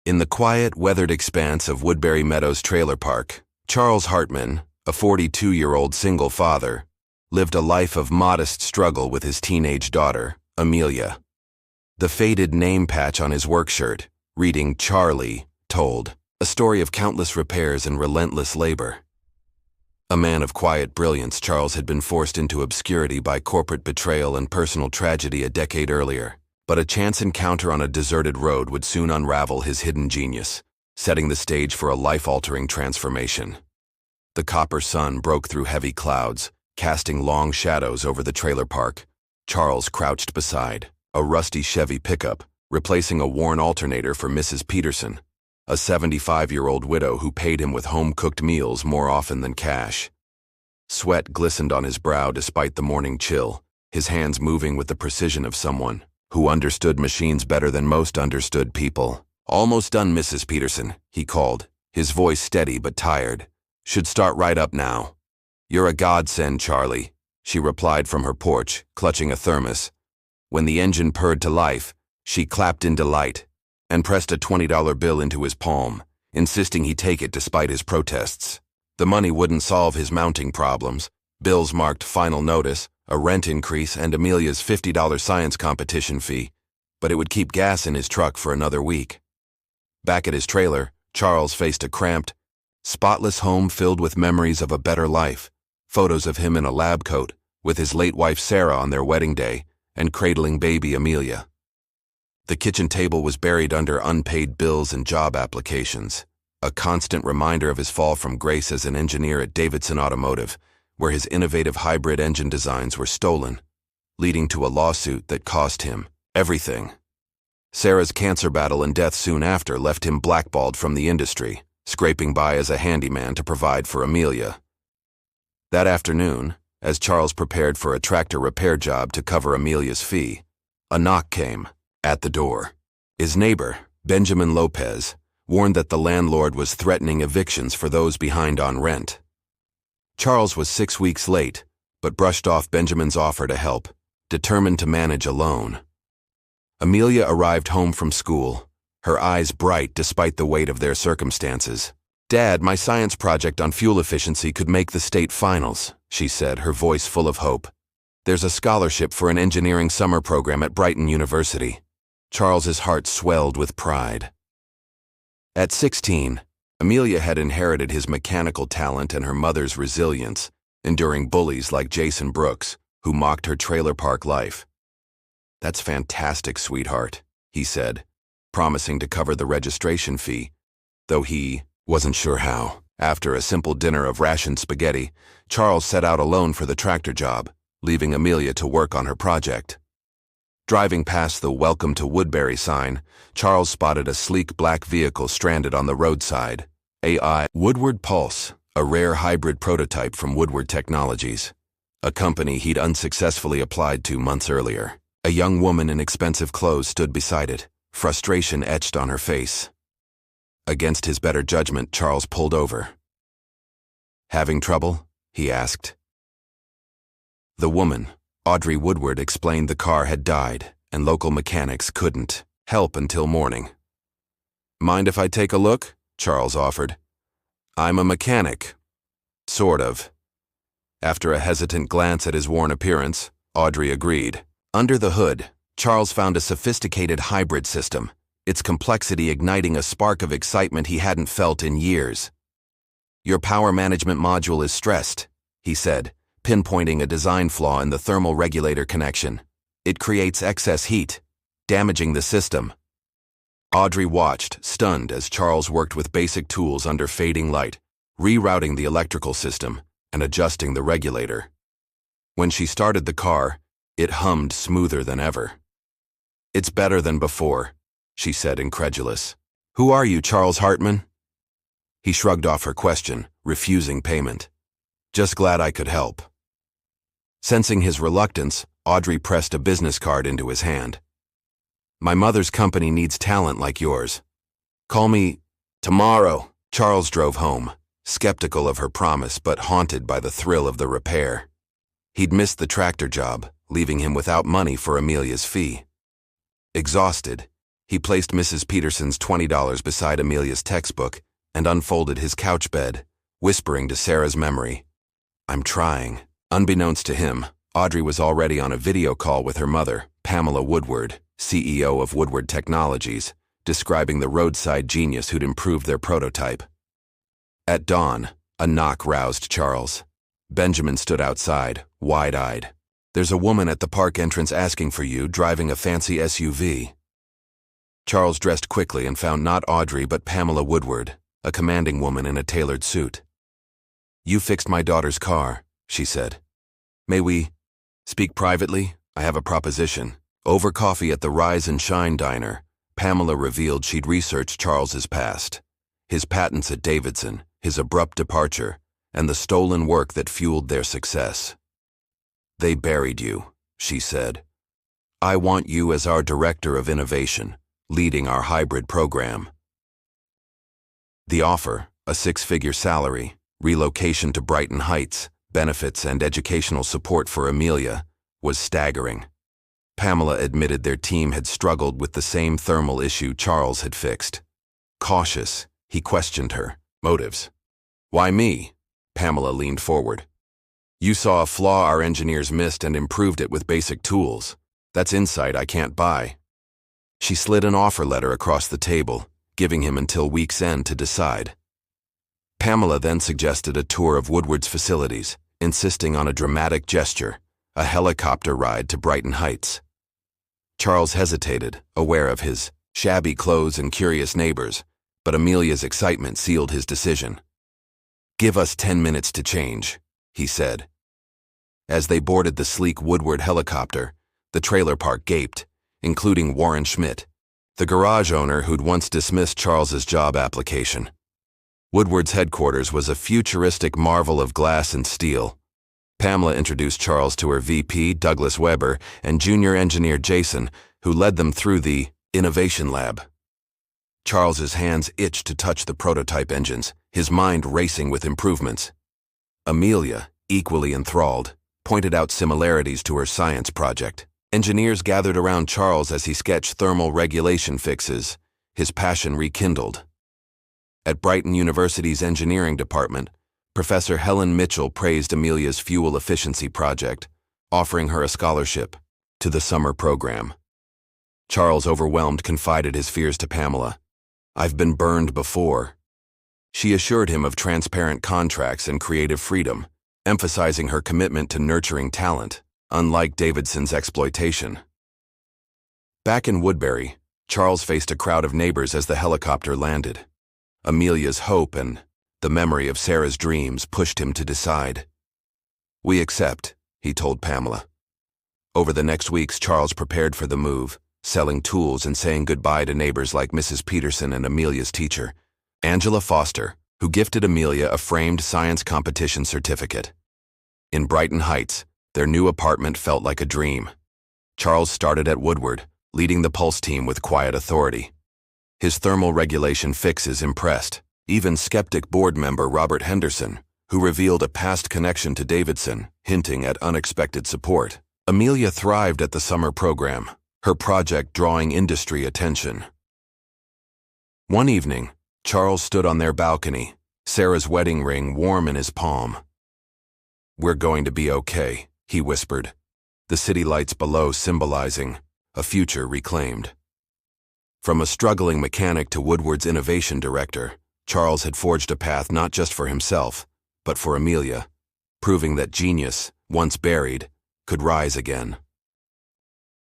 In the quiet, weathered expanse of Woodbury Meadows Trailer Park, Charles Hartman, a 42-year-old single father, lived a life of modest struggle with his teenage daughter, Amelia. The faded name patch on his work shirt, reading Charlie, told a story of countless repairs and relentless labor. A man of quiet brilliance, Charles had been forced into obscurity by corporate betrayal and personal tragedy a decade earlier, but a chance encounter on a deserted road would soon unravel his hidden genius, setting the stage for a life-altering transformation. The copper sun broke through heavy clouds, casting long shadows over the trailer park. Charles crouched beside a rusty Chevy pickup, replacing a worn alternator for Mrs. Peterson, a 75-year-old widow who paid him with home-cooked meals more often than cash. Sweat glistened on his brow despite the morning chill, his hands moving with the precision of someone who understood machines better than most understood people. "Almost done, Mrs. Peterson," he called, his voice steady but tired. "Should start right up now." "You're a godsend, Charlie," she replied from her porch, clutching a thermos. When the engine purred to life, she clapped in delight and pressed a $20 bill into his palm, insisting he take it despite his protests. The money wouldn't solve his mounting problems. Bills marked final notice, a rent increase, and Amelia's $50 science competition fee, but it would keep gas in his truck for another week. Back at his trailer, Charles faced a cramped, spotless home filled with memories of a better life, photos of him in a lab coat, with his late wife Sarah on their wedding day, and cradling baby Amelia. The kitchen table was buried under unpaid bills and job applications, a constant reminder of his fall from grace as an engineer at Davidson Automotive, where his innovative hybrid engine designs were stolen, leading to a lawsuit that cost him everything. Sarah's cancer battle and death soon after left him blackballed from the industry, scraping by as a handyman to provide for Amelia. That afternoon, as Charles prepared for a tractor repair job to cover Amelia's fee, a knock came at the door. His neighbor, Benjamin Lopez, warned that the landlord was threatening evictions for those behind on rent. Charles was 6 weeks late, but brushed off Benjamin's offer to help, determined to manage alone. Amelia arrived home from school, her eyes bright despite the weight of their circumstances. "Dad, my science project on fuel efficiency could make the state finals," she said, her voice full of hope. "There's a scholarship for an engineering summer program at Brighton University." Charles's heart swelled with pride. At 16, Amelia had inherited his mechanical talent and her mother's resilience, enduring bullies like Jason Brooks, who mocked her trailer park life. "That's fantastic, sweetheart," he said, promising to cover the registration fee, though he wasn't sure how. After a simple dinner of rationed spaghetti, Charles set out alone for the tractor job, leaving Amelia to work on her project. Driving past the "Welcome to Woodbury" sign, Charles spotted a sleek black vehicle stranded on the roadside. AI Woodward Pulse, a rare hybrid prototype from Woodward Technologies, a company he'd unsuccessfully applied to months earlier. A young woman in expensive clothes stood beside it, frustration etched on her face. Against his better judgment, Charles pulled over. "Having trouble?" he asked. The woman, Audrey Woodward, explained the car had died, and local mechanics couldn't help until morning. "Mind if I take a look?" Charles offered. "I'm a mechanic." "Sort of." After a hesitant glance at his worn appearance, Audrey agreed. Under the hood, Charles found a sophisticated hybrid system, its complexity igniting a spark of excitement he hadn't felt in years. "Your power management module is stressed," he said, pinpointing a design flaw in the thermal regulator connection. "It creates excess heat, damaging the system." Audrey watched, stunned, as Charles worked with basic tools under fading light, rerouting the electrical system and adjusting the regulator. When she started the car, it hummed smoother than ever. "It's better than before," she said, incredulous. "Who are you, Charles Hartman?" He shrugged off her question, refusing payment. "Just glad I could help." Sensing his reluctance, Audrey pressed a business card into his hand. "My mother's company needs talent like yours. Call me tomorrow." Charles drove home, skeptical of her promise but haunted by the thrill of the repair. He'd missed the tractor job, leaving him without money for Amelia's fee. Exhausted, He placed Mrs. Peterson's $20 beside Amelia's textbook and unfolded his couch bed, whispering to Sarah's memory, "I'm trying." Unbeknownst to him, Audrey was already on a video call with her mother, Pamela Woodward, CEO of Woodward Technologies, describing the roadside genius who'd improved their prototype. At dawn, a knock roused Charles. Benjamin stood outside, wide-eyed. "There's a woman at the park entrance asking for you, driving a fancy SUV." Charles dressed quickly and found not Audrey but Pamela Woodward, a commanding woman in a tailored suit. "You fixed my daughter's car," she said. "May we speak privately? I have a proposition." Over coffee at the Rise and Shine diner, Pamela revealed she'd researched Charles's past, his patents at Davidson, his abrupt departure, and the stolen work that fueled their success. "They buried you," she said. "I want you as our Director of Innovation, leading our hybrid program." The offer, a six-figure salary, relocation to Brighton Heights, benefits and educational support for Amelia, was staggering. Pamela admitted their team had struggled with the same thermal issue Charles had fixed. Cautious, he questioned her motives. "Why me?" Pamela leaned forward. "You saw a flaw our engineers missed and improved it with basic tools. That's insight I can't buy." She slid an offer letter across the table, giving him until week's end to decide. Pamela then suggested a tour of Woodward's facilities, insisting on a dramatic gesture, a helicopter ride to Brighton Heights. Charles hesitated, aware of his shabby clothes and curious neighbors, but Amelia's excitement sealed his decision. "Give us 10 minutes to change," he said. As they boarded the sleek Woodward helicopter, the trailer park gaped, including Warren Schmidt, the garage owner who'd once dismissed Charles's job application. Woodward's headquarters was a futuristic marvel of glass and steel. Pamela introduced Charles to her VP, Douglas Weber, and junior engineer Jason, who led them through the Innovation Lab. Charles's hands itched to touch the prototype engines, his mind racing with improvements. Amelia, equally enthralled, pointed out similarities to her science project. Engineers gathered around Charles as he sketched thermal regulation fixes, his passion rekindled. At Brighton University's engineering department, Professor Helen Mitchell praised Amelia's fuel efficiency project, offering her a scholarship to the summer program. Charles, overwhelmed, confided his fears to Pamela. "I've been burned before." She assured him of transparent contracts and creative freedom, emphasizing her commitment to nurturing talent, unlike Davidson's exploitation. Back in Woodbury, Charles faced a crowd of neighbors as the helicopter landed. Amelia's hope and the memory of Sarah's dreams pushed him to decide. "We accept," he told Pamela. Over the next weeks, Charles prepared for the move, selling tools and saying goodbye to neighbors like Mrs. Peterson and Amelia's teacher, Angela Foster, who gifted Amelia a framed science competition certificate. In Brighton Heights, their new apartment felt like a dream. Charles started at Woodward, leading the Pulse team with quiet authority. His thermal regulation fixes impressed, even skeptic board member Robert Henderson, who revealed a past connection to Davidson, hinting at unexpected support. Amelia thrived at the summer program, her project drawing industry attention. One evening, Charles stood on their balcony, Sarah's wedding ring warm in his palm. "We're going to be okay," he whispered, the city lights below symbolizing a future reclaimed. From a struggling mechanic to Woodward's innovation director, Charles had forged a path not just for himself, but for Amelia, proving that genius, once buried, could rise again.